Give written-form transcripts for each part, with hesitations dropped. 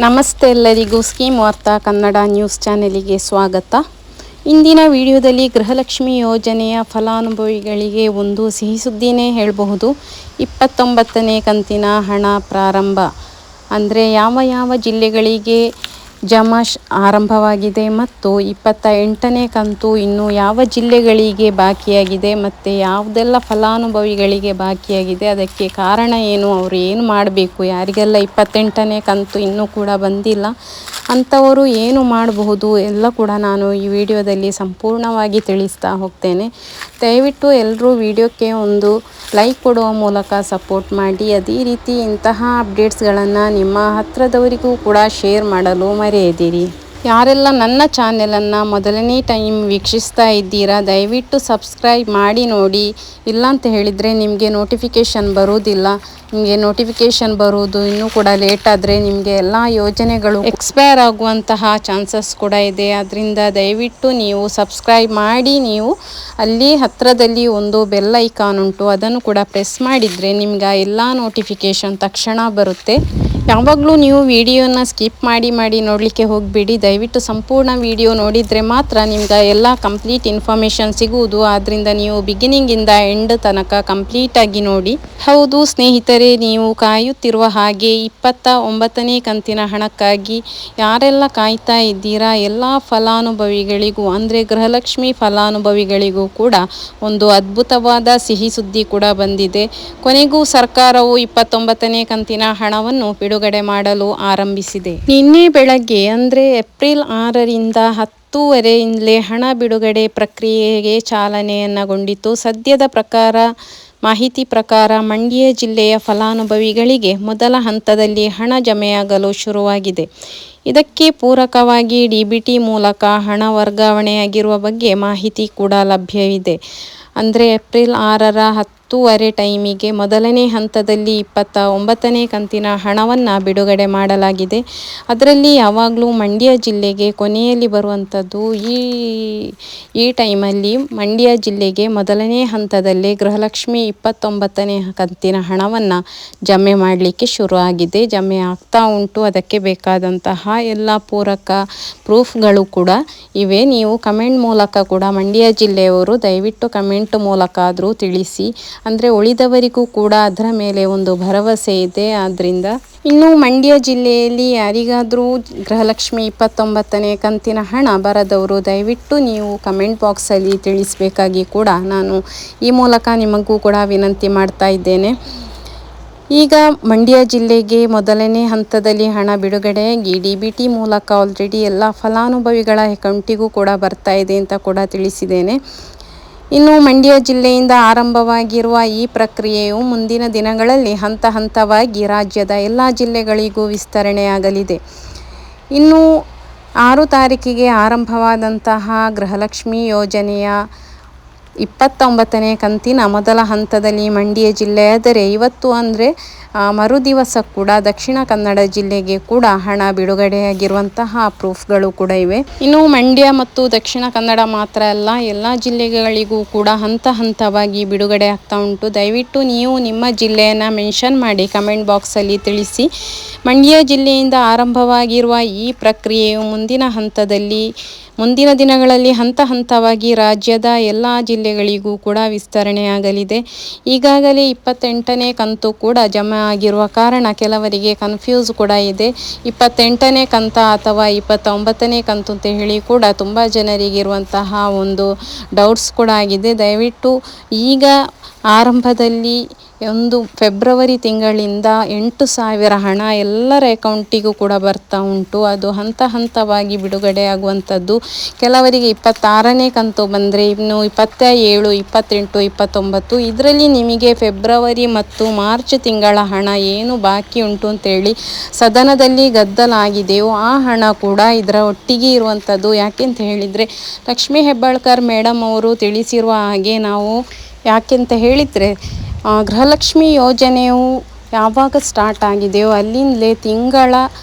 ನಮಸ್ತೆ ಎಲ್ಲರಿಗೂ ಸ್ಕೀಮ್ ವಾರ್ತಾ ಕನ್ನಡ ನ್ಯೂಸ್ ಚಾನೆಲಿಗೆ ಸ್ವಾಗತ. ಇಂದಿನ ವಿಡಿಯೋದಲ್ಲಿ ಗೃಹಲಕ್ಷ್ಮಿ ಯೋಜನೆಯ ಫಲಾನುಭವಿಗಳಿಗೆ ಒಂದು ಸಿಹಿ ಸುದ್ದಿನೇ ಹೇಳಬಹುದು. 29ನೇ ಕಂತಿನ ಹಣ ಪ್ರಾರಂಭ ಅಂದರೆ ಯಾವ ಜಿಲ್ಲೆಗಳಿಗೆ ಜಮಾ ಆರಂಭವಾಗಿದೆ ಮತ್ತು 28ನೇ ಕಂತು ಇನ್ನು ಯಾವ ಜಿಲ್ಲೆಗಳಿಗೆ ಬಾಕಿಯಾಗಿದೆ ಮತ್ತು ಯಾವುದೆಲ್ಲ ಫಲಾನುಭವಿಗಳಿಗೆ ಬಾಕಿಯಾಗಿದೆ, ಅದಕ್ಕೆ ಕಾರಣ ಏನು, ಅವರು ಏನು ಮಾಡಬೇಕು, ಯಾರಿಗೆಲ್ಲ 28ನೇ ಕಂತು ಇನ್ನೂ ಕೂಡ ಬಂದಿಲ್ಲ ಅಂಥವರು ಏನು ಮಾಡಬಹುದು ಎಲ್ಲ ಕೂಡ ನಾನು ಈ ವಿಡಿಯೋದಲ್ಲಿ ಸಂಪೂರ್ಣವಾಗಿ ತಿಳಿಸ್ತಾ ಹೋಗ್ತೇನೆ. ದಯವಿಟ್ಟು ಎಲ್ಲರೂ ವಿಡಿಯೋಕ್ಕೆ ಒಂದು ಲೈಕ್ ಕೊಡುವ ಮೂಲಕ ಸಪೋರ್ಟ್ ಮಾಡಿ. ಅದೇ ರೀತಿ ಇಂತಹ ಅಪ್ಡೇಟ್ಸ್ಗಳನ್ನು ನಿಮ್ಮ ಹತ್ತಿರದವರಿಗೂ ಕೂಡ ಶೇರ್ ಮಾಡಲು ಮರೆಯದಿರಿ. ಯಾರೆಲ್ಲ ನನ್ನ ಚಾನೆಲನ್ನು ಮೊದಲನೇ ಟೈಮ್ ವೀಕ್ಷಿಸ್ತಾ ಇದ್ದೀರಾ ದಯವಿಟ್ಟು ಸಬ್ಸ್ಕ್ರೈಬ್ ಮಾಡಿ ನೋಡಿ. ಇಲ್ಲಾಂತ ಹೇಳಿದರೆ ನಿಮಗೆ ನೋಟಿಫಿಕೇಷನ್ ಬರೋದಿಲ್ಲ. ನಿಮಗೆ ನೋಟಿಫಿಕೇಷನ್ ಬರುವುದು ಇನ್ನೂ ಕೂಡ ಲೇಟ್ ಆದರೆ ನಿಮಗೆ ಎಲ್ಲ ಯೋಜನೆಗಳು ಎಕ್ಸ್ಪೈರ್ ಆಗುವಂತಹ ಚಾನ್ಸಸ್ ಕೂಡ ಇದೆ. ಅದರಿಂದ ದಯವಿಟ್ಟು ನೀವು ಸಬ್ಸ್ಕ್ರೈಬ್ ಮಾಡಿ. ನೀವು ಅಲ್ಲಿ ಹತ್ತಿರದಲ್ಲಿ ಒಂದು ಬೆಲ್ ಐಕಾನ್ ಉಂಟು, ಅದನ್ನು ಕೂಡ ಪ್ರೆಸ್ ಮಾಡಿದರೆ ನಿಮ್ಗೆ ಎಲ್ಲ ನೋಟಿಫಿಕೇಷನ್ ತಕ್ಷಣ ಬರುತ್ತೆ. ಯಾವಾಗಲೂ ನೀವು ವಿಡಿಯೋನ ಸ್ಕಿಪ್ ಮಾಡಿ ನೋಡಲಿಕ್ಕೆ ಹೋಗಬೇಡಿ. ದಯವಿಟ್ಟು ಸಂಪೂರ್ಣ ವಿಡಿಯೋ ನೋಡಿದರೆ ಮಾತ್ರ ನಿಮ್ಗೆ ಎಲ್ಲ ಕಂಪ್ಲೀಟ್ ಇನ್ಫಾರ್ಮೇಷನ್ ಸಿಗುವುದು. ಆದ್ದರಿಂದ ನೀವು ಬಿಗಿನಿಂಗಿಂದ ಎಂಡ್ ತನಕ ಕಂಪ್ಲೀಟಾಗಿ ನೋಡಿ. ಹೌದು ಸ್ನೇಹಿತರೆ, ನೀವು ಕಾಯುತ್ತಿರುವ ಹಾಗೆ 29ನೇ ಕಂತಿನ ಹಣಕ್ಕಾಗಿ ಯಾರೆಲ್ಲ ಕಾಯ್ತಾ ಇದ್ದೀರಾ ಎಲ್ಲ ಫಲಾನುಭವಿಗಳಿಗೂ ಅಂದರೆ ಗೃಹಲಕ್ಷ್ಮಿ ಫಲಾನುಭವಿಗಳಿಗೂ ಕೂಡ ಒಂದು ಅದ್ಭುತವಾದ ಸಿಹಿ ಸುದ್ದಿ ಕೂಡ ಬಂದಿದೆ. ಕೊನೆಗೂ ಸರ್ಕಾರವು 29ನೇ ಕಂತಿನ ಹಣವನ್ನು ಬಿಡುಗಡೆ ಮಾಡಲು ಆರಂಭಿಸಿದೆ. ನಿನ್ನೆ ಬೆಳಗ್ಗೆ ಅಂದರೆ ಏಪ್ರಿಲ್ 6ರಿಂದ 10ವರೆಯಿಂದಲೇ ಹಣ ಬಿಡುಗಡೆ ಪ್ರಕ್ರಿಯೆಗೆ ಚಾಲನೆಯನ್ನಗೊಂಡಿತು. ಸದ್ಯದ ಮಾಹಿತಿ ಪ್ರಕಾರ ಮಂಡ್ಯ ಜಿಲ್ಲೆಯ ಫಲಾನುಭವಿಗಳಿಗೆ ಮೊದಲ ಹಂತದಲ್ಲಿ ಹಣ ಜಮೆಯಾಗಲು ಶುರುವಾಗಿದೆ. ಇದಕ್ಕೆ ಪೂರಕವಾಗಿ DBT ಮೂಲಕ ಹಣ ವರ್ಗಾವಣೆಯಾಗಿರುವ ಬಗ್ಗೆ ಮಾಹಿತಿ ಕೂಡ ಲಭ್ಯವಿದೆ. ಅಂದರೆ ಏಪ್ರಿಲ್ 6ರ 10ವರೆ ಟೈಮಿಗೆ ಮೊದಲನೇ ಹಂತದಲ್ಲಿ 29ನೇ ಕಂತಿನ ಹಣವನ್ನು ಬಿಡುಗಡೆ ಮಾಡಲಾಗಿದೆ. ಅದರಲ್ಲಿ ಯಾವಾಗಲೂ ಮಂಡ್ಯ ಜಿಲ್ಲೆಗೆ ಕೊನೆಯಲ್ಲಿ ಬರುವಂಥದ್ದು. ಈ ಟೈಮಲ್ಲಿ ಮಂಡ್ಯ ಜಿಲ್ಲೆಗೆ ಮೊದಲನೇ ಹಂತದಲ್ಲೇ ಗೃಹಲಕ್ಷ್ಮಿ 29ನೇ ಕಂತಿನ ಹಣವನ್ನು ಜಮೆ ಮಾಡಲಿಕ್ಕೆ ಶುರು ಆಗಿದೆ. ಜಮೆ ಆಗ್ತಾ ಉಂಟು. ಅದಕ್ಕೆ ಬೇಕಾದಂತಹ ಎಲ್ಲ ಪೂರಕ ಪ್ರೂಫ್ಗಳು ಕೂಡ ಇವೆ. ನೀವು ಕಮೆಂಟ್ ಮೂಲಕ ಕೂಡ ಮಂಡ್ಯ ಜಿಲ್ಲೆಯವರು ದಯವಿಟ್ಟು ಕಮೆಂಟ್ ಮೂಲಕ ಆದರೂ ತಿಳಿಸಿ. ಅಂದರೆ ಉಳಿದವರಿಗೂ ಕೂಡ ಅದರ ಮೇಲೆ ಒಂದು ಭರವಸೆ ಇದೆ. ಆದ್ದರಿಂದ ಇನ್ನು ಮಂಡ್ಯ ಜಿಲ್ಲೆಯಲ್ಲಿ ಯಾರಿಗಾದರೂ ಗೃಹಲಕ್ಷ್ಮಿ 29ನೇ ಕಂತಿನ ಹಣ ಬರದವರು ದಯವಿಟ್ಟು ನೀವು ಕಮೆಂಟ್ ಬಾಕ್ಸಲ್ಲಿ ತಿಳಿಸಬೇಕಾಗಿ ಕೂಡ ನಾನು ಈ ಮೂಲಕ ನಿಮಗೂ ಕೂಡ ವಿನಂತಿ ಮಾಡ್ತಾ ಇದ್ದೇನೆ. ಈಗ ಮಂಡ್ಯ ಜಿಲ್ಲೆಗೆ ಮೊದಲನೇ ಹಂತದಲ್ಲಿ ಹಣ ಬಿಡುಗಡೆಯಾಗಿ DBT ಮೂಲಕ ಆಲ್ರೆಡಿ ಎಲ್ಲ ಫಲಾನುಭವಿಗಳ ಅಕೌಂಟಿಗೂ ಕೂಡ ಬರ್ತಾ ಇದೆ ಅಂತ ಕೂಡ ತಿಳಿಸಿದ್ದೇನೆ. ಇನ್ನು ಮಂಡ್ಯ ಜಿಲ್ಲೆಯಿಂದ ಆರಂಭವಾಗಿರುವ ಈ ಪ್ರಕ್ರಿಯೆಯು ಮುಂದಿನ ದಿನಗಳಲ್ಲಿ ಹಂತವಾಗಿ ರಾಜ್ಯದ ಎಲ್ಲ ಜಿಲ್ಲೆಗಳಿಗೂ ವಿಸ್ತರಣೆಯಾಗಲಿದೆ. ಇನ್ನು 6 ತಾರೀಕಿಗೆ ಆರಂಭವಾದಂತಹ ಗೃಹಲಕ್ಷ್ಮಿ ಯೋಜನೆಯ 29ನೇ ಕಂತಿನ ಮೊದಲ ಹಂತದಲ್ಲಿ ಮಂಡ್ಯ ಜಿಲ್ಲೆಯಾದರೆ ಇವತ್ತು ಅಂದರೆ ಮರುದಿವಸ ಕೂಡ ದಕ್ಷಿಣ ಕನ್ನಡ ಜಿಲ್ಲೆಗೆ ಕೂಡ ಹಣ ಬಿಡುಗಡೆಯಾಗಿರುವಂತಹ ಪ್ರೂಫ್ಗಳು ಕೂಡ ಇವೆ. ಇನ್ನು ಮಂಡ್ಯ ಮತ್ತು ದಕ್ಷಿಣ ಕನ್ನಡ ಮಾತ್ರ ಅಲ್ಲ, ಎಲ್ಲ ಜಿಲ್ಲೆಗಳಿಗೂ ಕೂಡ ಹಂತವಾಗಿ ಬಿಡುಗಡೆ ಆಗ್ತಾ ಉಂಟು. ದಯವಿಟ್ಟು ನೀವು ನಿಮ್ಮ ಜಿಲ್ಲೆಯನ್ನು ಮೆನ್ಷನ್ ಮಾಡಿ ಕಮೆಂಟ್ ಬಾಕ್ಸಲ್ಲಿ ತಿಳಿಸಿ. ಮಂಡ್ಯ ಜಿಲ್ಲೆಯಿಂದ ಆರಂಭವಾಗಿರುವ ಈ ಪ್ರಕ್ರಿಯೆಯು ಮುಂದಿನ ದಿನಗಳಲ್ಲಿ ಹಂತವಾಗಿ ರಾಜ್ಯದ ಎಲ್ಲ ಜಿಲ್ಲೆಗಳಿಗೂ ಕೂಡ ವಿಸ್ತರಣೆಯಾಗಲಿದೆ. ಈಗಾಗಲೇ 28ನೇ ಕಂತು ಕೂಡ ಜಮಾ ಆಗಿರುವ ಕಾರಣ ಕೆಲವರಿಗೆ ಕನ್ಫ್ಯೂಸ್ ಕೂಡ ಇದೆ. 28ನೇ ಕಂತ ಅಥವಾ 29ನೇ ಕಂತು ಅಂತ ಹೇಳಿ ಕೂಡ ತುಂಬ ಜನರಿಗಿರುವಂತಹ ಒಂದು ಡೌಟ್ಸ್ ಕೂಡ ಆಗಿದೆ. ದಯವಿಟ್ಟು ಈಗ ಆರಂಭದಲ್ಲಿ ಒಂದು ಫೆಬ್ರವರಿ ತಿಂಗಳಿಂದ 8,000 ಹಣ ಎಲ್ಲರ ಅಕೌಂಟಿಗೂ ಕೂಡ ಬರ್ತಾ ಉಂಟು. ಅದು ಹಂತವಾಗಿ ಬಿಡುಗಡೆ ಆಗುವಂಥದ್ದು. ಕೆಲವರಿಗೆ 26ನೇ ಕಂತು ಬಂದರೆ ಇನ್ನು 27, 28, 29 ಇದರಲ್ಲಿ ನಿಮಗೆ ಫೆಬ್ರವರಿ ಮತ್ತು ಮಾರ್ಚ್ ತಿಂಗಳ ಹಣ ಏನು ಬಾಕಿ ಉಂಟು ಅಂತೇಳಿ ಸದನದಲ್ಲಿ ಗದ್ದಲ ಆಗಿದೆಯೋ ಆ ಹಣ ಕೂಡ ಇದರ ಒಟ್ಟಿಗೆ ಇರುವಂಥದ್ದು. ಯಾಕೆಂತ ಹೇಳಿದರೆ ಲಕ್ಷ್ಮೀ ಹೆಬ್ಬಾಳ್ಕರ್ ಮೇಡಮ್ ಅವರು ತಿಳಿಸಿರುವ ಹಾಗೆ ಯಾಕೆಂತ ಹೇಳಿದರೆ ಗೃಹಲಕ್ಷ್ಮಿ ಯೋಜನೆಯು ಯಾವಾಗ ಸ್ಟಾರ್ಟ್ ಆಗಿದೆಯೋ ಅಲ್ಲಿಂದಲೇ ತಿಂಗಳ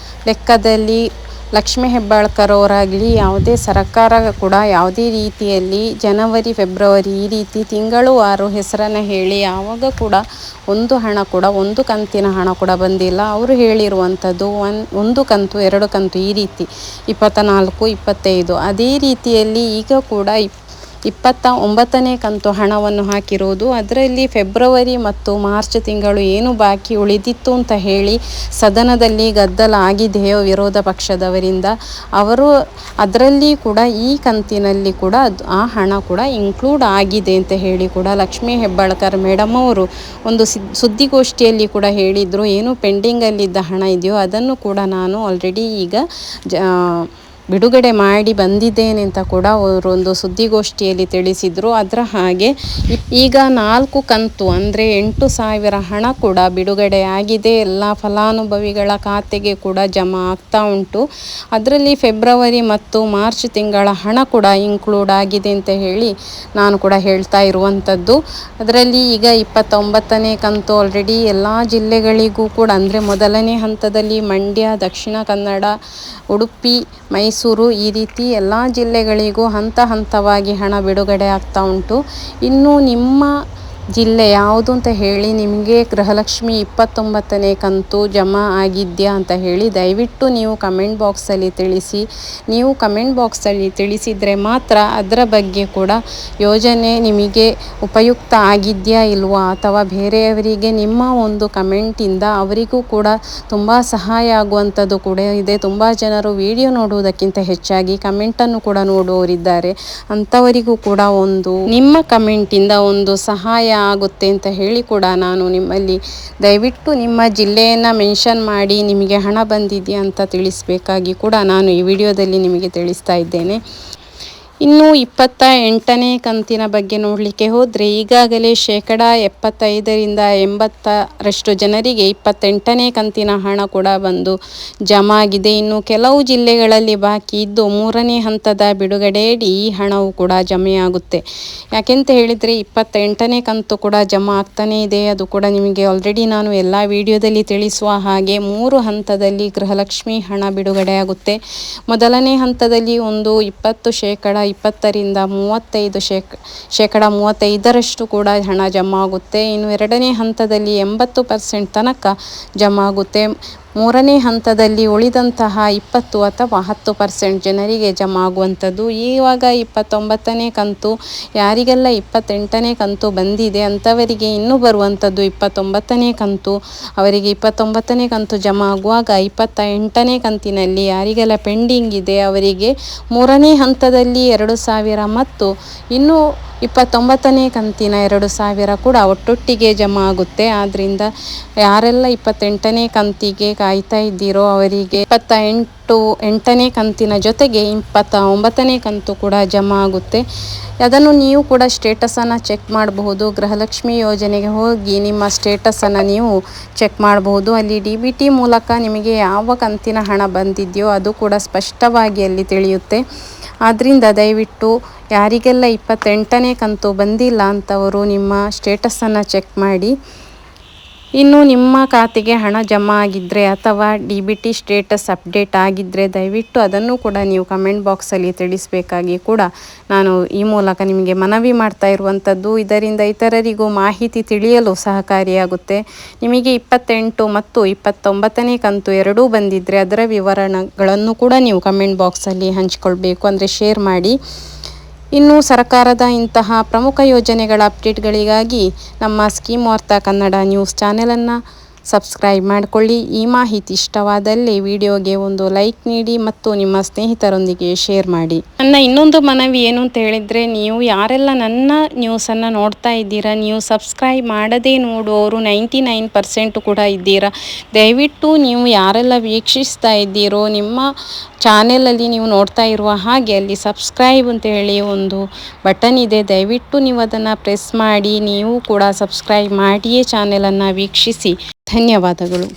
ಲೆಕ್ಕದಲ್ಲಿ ಲಕ್ಷ್ಮೀ ಹೆಬ್ಬಾಳ್ಕರ್ ಅವರಾಗಲಿ ಯಾವುದೇ ಸರ್ಕಾರ ಕೂಡ ಯಾವುದೇ ರೀತಿಯಲ್ಲಿ ಜನವರಿ ಫೆಬ್ರವರಿ ಈ ರೀತಿ ತಿಂಗಳು ವಾರು ಹೆಸರನ್ನು ಹೇಳಿ ಯಾವಾಗ ಕೂಡ ಒಂದು ಹಣ ಕೂಡ ಒಂದು ಕಂತಿನ ಹಣ ಕೂಡ ಬಂದಿಲ್ಲ. ಅವರು ಹೇಳಿರುವಂಥದ್ದು ಒಂದು ಕಂತು 2 ಕಂತು ಈ ರೀತಿ 24 25 ಅದೇ ರೀತಿಯಲ್ಲಿ ಈಗ ಕೂಡ 29ನೇ ಕಂತು ಹಣವನ್ನು ಹಾಕಿರೋದು. ಅದರಲ್ಲಿ ಫೆಬ್ರವರಿ ಮತ್ತು ಮಾರ್ಚ್ ತಿಂಗಳು ಏನು ಬಾಕಿ ಉಳಿದಿತ್ತು ಅಂತ ಹೇಳಿ ಸದನದಲ್ಲಿ ಗದ್ದಲ ಆಗಿದೆಯೋ ವಿರೋಧ ಪಕ್ಷದವರಿಂದ, ಅವರು ಅದರಲ್ಲಿ ಕೂಡ ಈ ಕಂತಿನಲ್ಲಿ ಕೂಡ ಆ ಹಣ ಕೂಡ ಇನ್ಕ್ಲೂಡ್ ಆಗಿದೆ ಅಂತ ಹೇಳಿ ಕೂಡ ಲಕ್ಷ್ಮೀ ಹೆಬ್ಬಾಳ್ಕರ್ ಮೇಡಮ್ ಅವರು ಒಂದು ಸುದ್ದಿಗೋಷ್ಠಿಯಲ್ಲಿ ಕೂಡ ಹೇಳಿದರು. ಏನು ಪೆಂಡಿಂಗಲ್ಲಿದ್ದ ಹಣ ಇದೆಯೋ ಅದನ್ನು ಕೂಡ ನಾನು ಆಲ್ರೆಡಿ ಈಗ ಬಿಡುಗಡೆ ಮಾಡಿ ಬಂದಿದ್ದೇನೆ ಅಂತ ಕೂಡ ಅವರೊಂದು ಸುದ್ದಿಗೋಷ್ಠಿಯಲ್ಲಿ ತಿಳಿಸಿದರು. ಅದರ ಹಾಗೆ ಈಗ 4 ಕಂತು ಅಂದರೆ 8,000 ಹಣ ಕೂಡ ಬಿಡುಗಡೆ ಆಗಿದೆ. ಎಲ್ಲ ಫಲಾನುಭವಿಗಳ ಖಾತೆಗೆ ಕೂಡ ಜಮಾ ಆಗ್ತಾ ಉಂಟು. ಅದರಲ್ಲಿ ಫೆಬ್ರವರಿ ಮತ್ತು ಮಾರ್ಚ್ ತಿಂಗಳ ಹಣ ಕೂಡ ಇನ್ಕ್ಲೂಡ್ ಆಗಿದೆ ಅಂತ ಹೇಳಿ ನಾನು ಕೂಡ ಹೇಳ್ತಾ ಇರುವಂಥದ್ದು. ಅದರಲ್ಲಿ ಈಗ 29ನೇ ಕಂತು ಆಲ್ರೆಡಿ ಎಲ್ಲ ಜಿಲ್ಲೆಗಳಿಗೂ ಕೂಡ ಅಂದರೆ ಮೊದಲನೇ ಹಂತದಲ್ಲಿ ಮಂಡ್ಯ, ದಕ್ಷಿಣ ಕನ್ನಡ, ಉಡುಪಿ, ಮೈಸೂರು ಈ ರೀತಿ ಎಲ್ಲ ಜಿಲ್ಲೆಗಳಿಗೂ ಹಂತವಾಗಿ ಹಣ ಬಿಡುಗಡೆ ಆಗ್ತಾ ಉಂಟು. ಇನ್ನು ನಿಮ್ಮ ಜಿಲ್ಲೆ ಯಾವುದು ಅಂತ ಹೇಳಿ, ನಿಮಗೆ ಗೃಹಲಕ್ಷ್ಮಿ 29ನೇ ಕಂತು ಜಮಾ ಆಗಿದೆಯಾ ಅಂತ ಹೇಳಿ ದಯವಿಟ್ಟು ನೀವು ಕಮೆಂಟ್ ಬಾಕ್ಸಲ್ಲಿ ತಿಳಿಸಿ. ನೀವು ಕಮೆಂಟ್ ಬಾಕ್ಸಲ್ಲಿ ತಿಳಿಸಿದರೆ ಮಾತ್ರ ಅದರ ಬಗ್ಗೆ ಕೂಡ ಯೋಜನೆ ನಿಮಗೆ ಉಪಯುಕ್ತ ಆಗಿದೆಯಾ ಇಲ್ವಾ, ಅಥವಾ ಬೇರೆಯವರಿಗೆ ನಿಮ್ಮ ಒಂದು ಕಮೆಂಟಿಂದ ಅವರಿಗೂ ಕೂಡ ತುಂಬ ಸಹಾಯ ಆಗುವಂಥದ್ದು ಕೂಡ ಇದೆ. ತುಂಬ ಜನರು ವಿಡಿಯೋ ನೋಡುವುದಕ್ಕಿಂತ ಹೆಚ್ಚಾಗಿ ಕಮೆಂಟನ್ನು ಕೂಡ ನೋಡುವವರಿದ್ದಾರೆ. ಅಂಥವರಿಗೂ ಕೂಡ ಒಂದು ನಿಮ್ಮ ಕಮೆಂಟಿಂದ ಒಂದು ಸಹಾಯ ಆಗುತ್ತೆ ಅಂತ ಹೇಳಿ ಕೂಡ ನಾನು ನಿಮ್ಮಲ್ಲಿ ದಯವಿಟ್ಟು ನಿಮ್ಮ ಜಿಲ್ಲೆಯನ್ನು ಮೆನ್ಷನ್ ಮಾಡಿ ನಿಮಗೆ ಹಣ ಬಂದಿದೆಯಾ ಅಂತ ತಿಳಿಸಬೇಕಾಗಿ ಕೂಡ ನಾನು ಈ ವಿಡಿಯೋದಲ್ಲಿ ನಿಮಗೆ ತಿಳಿಸ್ತಾ ಇದ್ದೇನೆ. ಇನ್ನು 28ನೇ ಕಂತಿನ ಬಗ್ಗೆ ನೋಡಲಿಕ್ಕೆ ಹೋದರೆ ಈಗಾಗಲೇ 75% 80% ಜನರಿಗೆ 28ನೇ ಕಂತಿನ ಹಣ ಕೂಡ ಬಂದು ಜಮಾ ಆಗಿದೆ. ಇನ್ನು ಕೆಲವು ಜಿಲ್ಲೆಗಳಲ್ಲಿ ಬಾಕಿ ಇದ್ದು 3ನೇ ಹಂತದ ಬಿಡುಗಡೆಯಡಿ ಈ ಹಣವು ಕೂಡ ಜಮೆಯಾಗುತ್ತೆ. ಯಾಕೆಂತ ಹೇಳಿದರೆ 28ನೇ ಕಂತು ಕೂಡ ಜಮಾ ಆಗ್ತಾನೇ ಇದೆ. ಅದು ಕೂಡ ನಿಮಗೆ ಆಲ್ರೆಡಿ ನಾನು ಎಲ್ಲ ವಿಡಿಯೋದಲ್ಲಿ ತಿಳಿಸುವ ಹಾಗೆ 3 ಹಂತದಲ್ಲಿ ಗೃಹಲಕ್ಷ್ಮಿ ಹಣ ಬಿಡುಗಡೆ ಆಗುತ್ತೆ. ಮೊದಲನೇ ಹಂತದಲ್ಲಿ ಒಂದು 20% 20ರಿಂದ 35% ಕೂಡ ಹಣ ಜಮಾ ಆಗುತ್ತೆ. ಇನ್ನು 2ನೇ ಹಂತದಲ್ಲಿ 80% ತನಕ ಜಮಾ ಆಗುತ್ತೆ. 3ನೇ ಹಂತದಲ್ಲಿ ಉಳಿದಂತಹ 20 ಅಥವಾ 10% ಜನರಿಗೆ ಜಮಾ ಆಗುವಂಥದ್ದು. ಇವಾಗ 29ನೇ ಕಂತು ಯಾರಿಗೆಲ್ಲ 28ನೇ ಕಂತು ಬಂದಿದೆ ಅಂಥವರಿಗೆ ಇನ್ನೂ ಬರುವಂಥದ್ದು 29ನೇ ಕಂತು. ಅವರಿಗೆ 29ನೇ ಕಂತು ಜಮಾ ಆಗುವಾಗ 28ನೇ ಕಂತಿನಲ್ಲಿ ಯಾರಿಗೆಲ್ಲ ಪೆಂಡಿಂಗ್ ಇದೆ ಅವರಿಗೆ 3ನೇ ಹಂತದಲ್ಲಿ 2,000 ಮತ್ತು ಇನ್ನು 29ನೇ ಕಂತಿನ 2,000 ಕೂಡ ಒಟ್ಟೊಟ್ಟಿಗೆ ಜಮಾ ಆಗುತ್ತೆ. ಆದ್ದರಿಂದ ಯಾರೆಲ್ಲ 28ನೇ ಕಂತಿಗೆ ಕಾಯ್ತಾ ಇದ್ದೀರೋ ಅವರಿಗೆ 8ನೇ ಕಂತಿನ ಜೊತೆಗೆ 29ನೇ ಕಂತು ಕೂಡ ಜಮಾ ಆಗುತ್ತೆ. ಅದನ್ನು ನೀವು ಕೂಡ ಸ್ಟೇಟಸನ್ನು ಚೆಕ್ ಮಾಡಬಹುದು. ಗೃಹಲಕ್ಷ್ಮಿ ಯೋಜನೆಗೆ ಹೋಗಿ ನಿಮ್ಮ ಸ್ಟೇಟಸನ್ನು ನೀವು ಚೆಕ್ ಮಾಡಬಹುದು. ಅಲ್ಲಿ DBT ಮೂಲಕ ನಿಮಗೆ ಯಾವ ಕಂತಿನ ಹಣ ಬಂದಿದೆಯೋ ಅದು ಕೂಡ ಸ್ಪಷ್ಟವಾಗಿ ಅಲ್ಲಿ ತಿಳಿಯುತ್ತೆ. ಆದ್ದರಿಂದ ದಯವಿಟ್ಟು ಯಾರಿಗೆಲ್ಲ 28ನೇ ಕಂತು ಬಂದಿಲ್ಲ ಅಂಥವರು ನಿಮ್ಮ ಸ್ಟೇಟಸನ್ನು ಚೆಕ್ ಮಾಡಿ. ಇನ್ನು ನಿಮ್ಮ ಖಾತೆಗೆ ಹಣ ಜಮಾ ಆಗಿದ್ದರೆ ಅಥವಾ DBT ಸ್ಟೇಟಸ್ ಅಪ್ಡೇಟ್ ಆಗಿದ್ದರೆ ದಯವಿಟ್ಟು ಅದನ್ನು ಕೂಡ ನೀವು ಕಮೆಂಟ್ ಬಾಕ್ಸಲ್ಲಿ ತಿಳಿಸಬೇಕಾಗಿ ಕೂಡ ನಾನು ಈ ಮೂಲಕ ನಿಮಗೆ ಮನವಿ ಮಾಡ್ತಾ ಇರುವಂಥದ್ದು. ಇದರಿಂದ ಇತರರಿಗೂ ಮಾಹಿತಿ ತಿಳಿಯಲು ಸಹಕಾರಿಯಾಗುತ್ತೆ. ನಿಮಗೆ 28 ಮತ್ತು 29ನೇ ಕಂತು ಎರಡೂ ಬಂದಿದ್ದರೆ ಅದರ ವಿವರಗಳನ್ನು ಕೂಡ ನೀವು ಕಮೆಂಟ್ ಬಾಕ್ಸಲ್ಲಿ ಹಂಚಿಕೊಳ್ಬೇಕು, ಅಂದರೆ ಶೇರ್ ಮಾಡಿ. ಇನ್ನು ಸರ್ಕಾರದ ಇಂತಹ ಪ್ರಮುಖ ಯೋಜನೆಗಳ ಅಪ್ಡೇಟ್ಗಳಿಗಾಗಿ ನಮ್ಮ ಸ್ಕೀಮ್ ವಾರ್ತಾ ಕನ್ನಡ ನ್ಯೂಸ್ ಚಾನೆಲನ್ನು ಸಬ್ಸ್ಕ್ರೈಬ್ ಮಾಡಿಕೊಳ್ಳಿ. ಈ ಮಾಹಿತಿ ಇಷ್ಟವಾದಲ್ಲಿ ವಿಡಿಯೋಗೆ ಒಂದು ಲೈಕ್ ನೀಡಿ ಮತ್ತು ನಿಮ್ಮ ಸ್ನೇಹಿತರೊಂದಿಗೆ ಶೇರ್ ಮಾಡಿ. ನನ್ನ ಇನ್ನೊಂದು ಮನವಿ ಏನು ಅಂತ ಹೇಳಿದರೆ, ನೀವು ಯಾರೆಲ್ಲ ನನ್ನ ನ್ಯೂಸನ್ನು ನೋಡ್ತಾ ಇದ್ದೀರಾ, ನೀವು ಸಬ್ಸ್ಕ್ರೈಬ್ ಮಾಡದೇ ನೋಡುವವರು 99% ಕೂಡ ಇದ್ದೀರಾ. ದಯವಿಟ್ಟು ನೀವು ಯಾರೆಲ್ಲ ವೀಕ್ಷಿಸ್ತಾ ಇದ್ದೀರೋ ನಿಮ್ಮ ಚಾನೆಲಲ್ಲಿ ನೀವು ನೋಡ್ತಾ ಇರುವ ಹಾಗೆ ಅಲ್ಲಿ ಸಬ್ಸ್ಕ್ರೈಬ್ ಅಂತ ಹೇಳಿ ಒಂದು ಬಟನ್ ಇದೆ. ದಯವಿಟ್ಟು ನೀವು ಅದನ್ನು ಪ್ರೆಸ್ ಮಾಡಿ ನೀವು ಕೂಡ ಸಬ್ಸ್ಕ್ರೈಬ್ ಮಾಡಿಯೇ ಚಾನೆಲನ್ನು ವೀಕ್ಷಿಸಿ. ಧನ್ಯವಾದಗಳು.